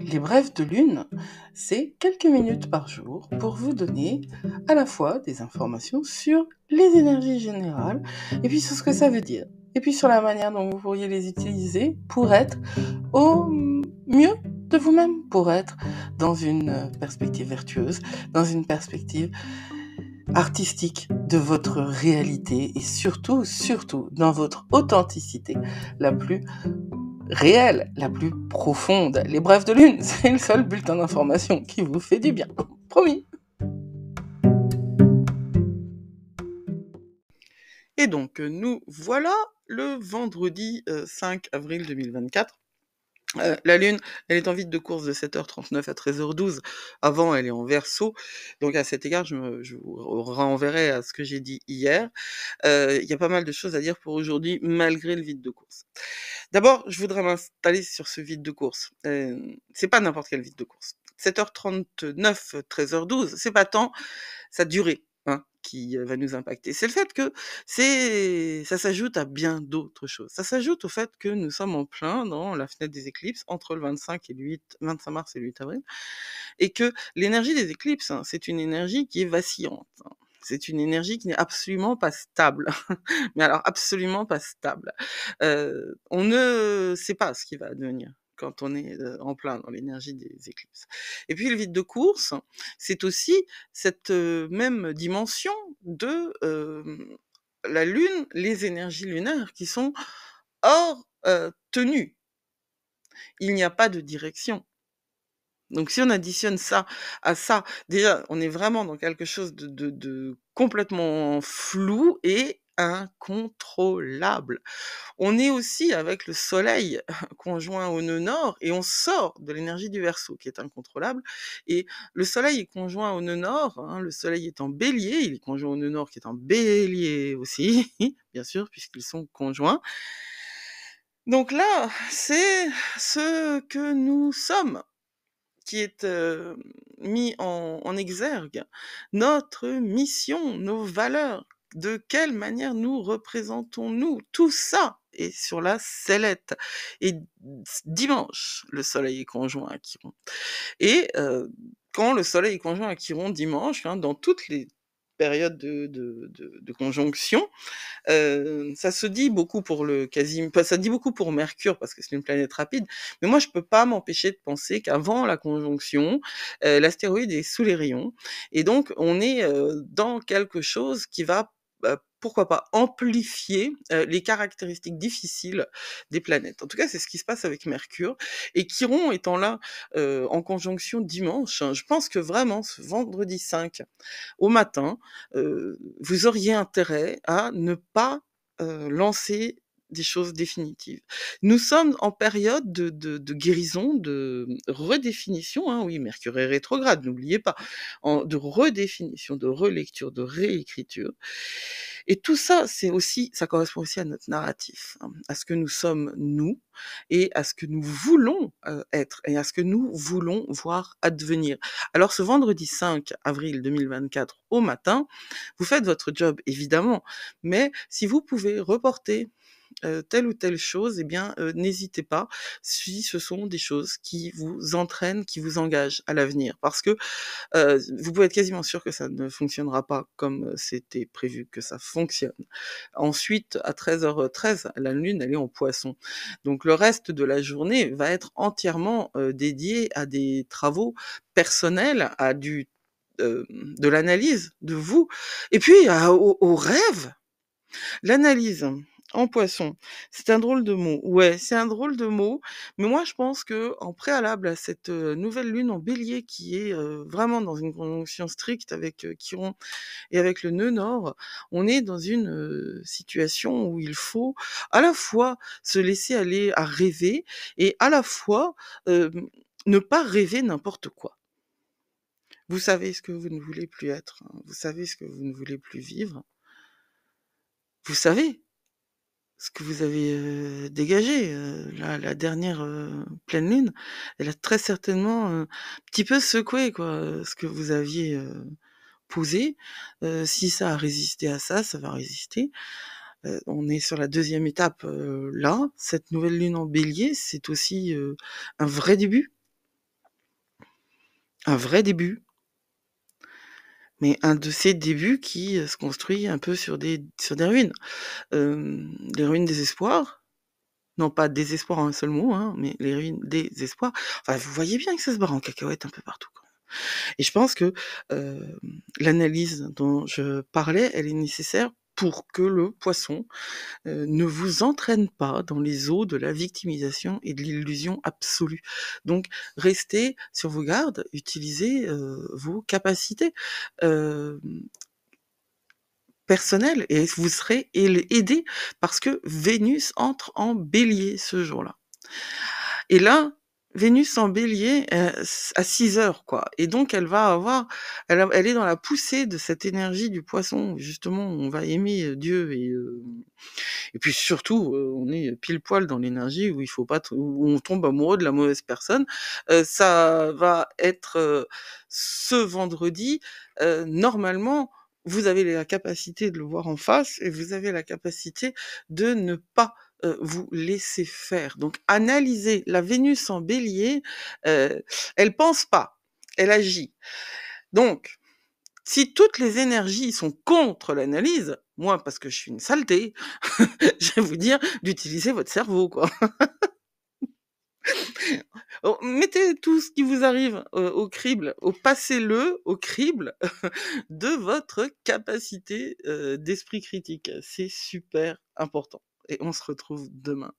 Les brèves de lune, c'est quelques minutes par jour pour vous donner à la fois des informations sur les énergies générales et puis sur ce que ça veut dire. Et puis sur la manière dont vous pourriez les utiliser pour être au mieux de vous-même, pour être dans une perspective vertueuse, dans une perspective artistique de votre réalité et surtout, dans votre authenticité la plus réelle, la plus profonde. Les brèves de lune, c'est le seul bulletin d'information qui vous fait du bien. Promis. Et donc, nous voilà le vendredi 5 avril 2024. La Lune, elle est en vide de course de 7h39 à 13h12. Avant, elle est en Verseau. Donc, à cet égard, je vous renverrai à ce que j'ai dit hier. Il y a pas mal de choses à dire pour aujourd'hui, malgré le vide de course. D'abord, je voudrais m'installer sur ce vide de course. C'est pas n'importe quel vide de course. 7h39, 13h12, c'est pas tant sa durée, hein, qui va nous impacter. C'est le fait que ça s'ajoute à bien d'autres choses. Ça s'ajoute au fait que nous sommes en plein dans la fenêtre des éclipses entre le 25 mars et le 8 avril, et que l'énergie des éclipses, hein, c'est une énergie qui est vacillante, hein. C'est une énergie qui n'est absolument pas stable. Mais alors absolument pas stable. On ne sait pas ce qui va advenir quand on est en plein dans l'énergie des éclipses. Et puis le vide de course, c'est aussi cette même dimension de la Lune, les énergies lunaires qui sont hors tenue. Il n'y a pas de direction. Donc si on additionne ça à ça, déjà on est vraiment dans quelque chose de complètement flou et incontrôlable. On est aussi avec le soleil conjoint au nœud nord et on sort de l'énergie du Verseau qui est incontrôlable, et le soleil est conjoint au nœud nord, hein, le soleil est en bélier, il est conjoint au nœud nord qui est en bélier aussi, bien sûr, puisqu'ils sont conjoints. Donc là, c'est ce que nous sommes qui est mis en exergue, notre mission, nos valeurs, de quelle manière nous représentons-nous, tout ça est sur la sellette. Et dimanche, le soleil est conjoint à Chiron. Et quand le soleil est conjoint à Chiron dimanche, hein, dans toutes les périodes de conjonction, ça se dit beaucoup pour ça dit beaucoup pour Mercure parce que c'est une planète rapide, mais moi je peux pas m'empêcher de penser qu'avant la conjonction, l'astéroïde est sous les rayons, et donc on est dans quelque chose qui va pourquoi pas amplifier les caractéristiques difficiles des planètes. En tout cas, c'est ce qui se passe avec Mercure. Et Chiron étant là en conjonction dimanche, hein, je pense que vraiment ce vendredi 5 au matin, vous auriez intérêt à ne pas lancer des choses définitives. Nous sommes en période de guérison, de redéfinition, hein, oui, Mercure est rétrograde, n'oubliez pas, de redéfinition, de relecture, de réécriture. Et tout ça, ça correspond aussi à notre narratif, hein, à ce que nous sommes nous, et à ce que nous voulons être, et à ce que nous voulons voir advenir. Alors ce vendredi 5 avril 2024 au matin, vous faites votre job évidemment, mais si vous pouvez reporter telle ou telle chose, eh bien, n'hésitez pas, si ce sont des choses qui vous entraînent, qui vous engagent à l'avenir. Parce que vous pouvez être quasiment sûr que ça ne fonctionnera pas comme c'était prévu que ça fonctionne. Ensuite, à 13h13, la Lune, elle est en Poisson. Donc le reste de la journée va être entièrement dédié à des travaux personnels, à de l'analyse de vous, et puis au rêve. L'analyse en Poisson, c'est un drôle de mot. Ouais, c'est un drôle de mot, mais moi je pense que en préalable à cette nouvelle lune en Bélier qui est vraiment dans une conjonction stricte avec Chiron et avec le nœud nord, on est dans une situation où il faut à la fois se laisser aller à rêver et à la fois euh, ne pas rêver n'importe quoi. Vous savez ce que vous ne voulez plus être, hein. Vous savez ce que vous ne voulez plus vivre. Vous savez ce que vous avez dégagé. La dernière pleine lune, elle a très certainement un petit peu secoué quoi, ce que vous aviez posé. Si ça a résisté à ça, ça va résister. On est sur la deuxième étape là. Cette nouvelle lune en bélier, c'est aussi un vrai début. un vrai début, mais un de ces débuts qui, se construit un peu sur des ruines. Les ruines des espoirs, non pas désespoir en un seul mot, hein, mais les ruines des espoirs. Enfin, vous voyez bien que ça se barre en cacahuète un peu partout, quoi. Et je pense que, hem, l'analyse dont je parlais, elle est nécessaire pour que le poisson, ne vous entraîne pas dans les eaux de la victimisation et de l'illusion absolue. Donc restez sur vos gardes, utilisez, vos capacités, hem, personnelles et vous serez aidés parce que Vénus entre en Bélier ce jour-là. Et là, Vénus en Bélier, à 6 heures, quoi, et donc elle est dans la poussée de cette énergie du Poisson, où justement on va aimer, Dieu et puis surtout, on est pile poil dans l'énergie où il faut pas où on tombe amoureux de la mauvaise personne. Ça va être, ce vendredi, normalement, vous avez la capacité de le voir en face et vous avez la capacité de ne pas, vous laisser faire. Donc analysez la Vénus en Bélier, elle pense pas, elle agit. Donc si toutes les énergies sont contre l'analyse, moi parce que je suis une saleté, je vais vous dire d'utiliser votre cerveau, quoi. Oh, mettez tout ce qui vous arrive, au crible, passez-le au crible de votre capacité, d'esprit critique. C'est super important et on se retrouve demain.